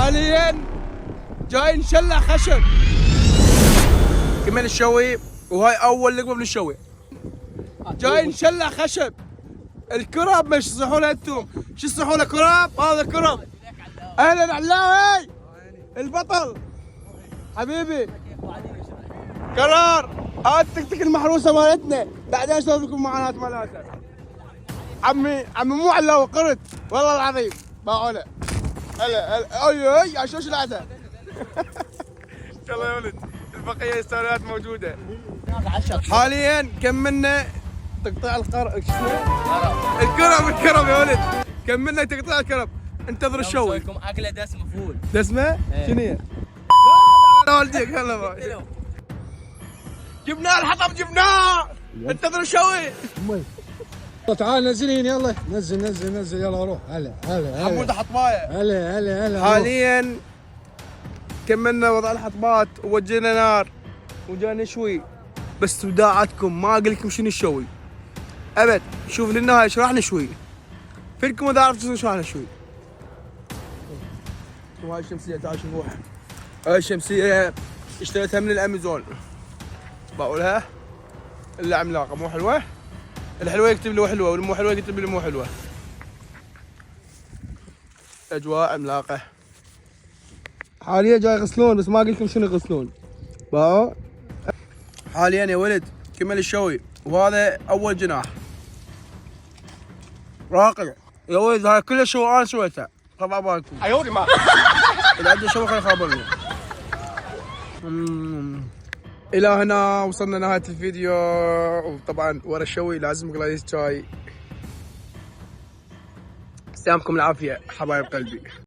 حاليا جاي نشلع خشب كمان الشوي، وهاي اول لقمه من الشوي. جاي نشلع خشب. الكرب مش تصحوا انتم، شو تصحوا كرب؟ هذا كرب. اهلا علاوي البطل حبيبي. قرار هاي التكتك المحروسه مالتنا، بعدين اسولف لكم معاناه مالتها. عمي مو علاوي قرد والله العظيم باعونا. هلا اي اي شو لعتها. يلا يا ولد البقيه السؤالات موجوده. حاليا كملنا تقطيع الكرب يا ولد. كملنا تقطيع الكرب. انتظر الشوي. لكم اكله دسمه فول. دسمه؟ شنو هي؟ لا والديك هلا جبناه الحطب جبناه. انتظر الشوي. تعال نزلين يلا نزل يلا روح. هلا حمود حطبايه. هلا حاليا كملنا وضع الحطبات ووجهنا نار وجانا نشوي. بس وداعتكم ما اقول لكم شنو الشوي ابد. شوف للنهايه ايش راح نشوي. فيكم اذا عرفتوا ايش راح نشوي. وهاي الشمسيه تعال شوفوها. هاي الشمسيه اشتريتها من الامازون. بقولها الا عملاقه مو حلوه. الحلوه يكتب له حلوه والمو حلوه يكتب له مو حلوه. اجواء عملاقه. حاليا جاي يغسلون بس ما قلت لكم شنو يغسلون. باو حاليا يا ولد كمل الشوي وهذا اول جناح. راقع يا ولد هاي كلها شو انا سويتها. طبعا بالكم. ايوري ما اذا عنده شو خلي يخابرني. الى هنا وصلنا نهايه الفيديو. وطبعا ورا الشوي لازم جلاس شاي. يعطيكم العافيه حبايب قلبي.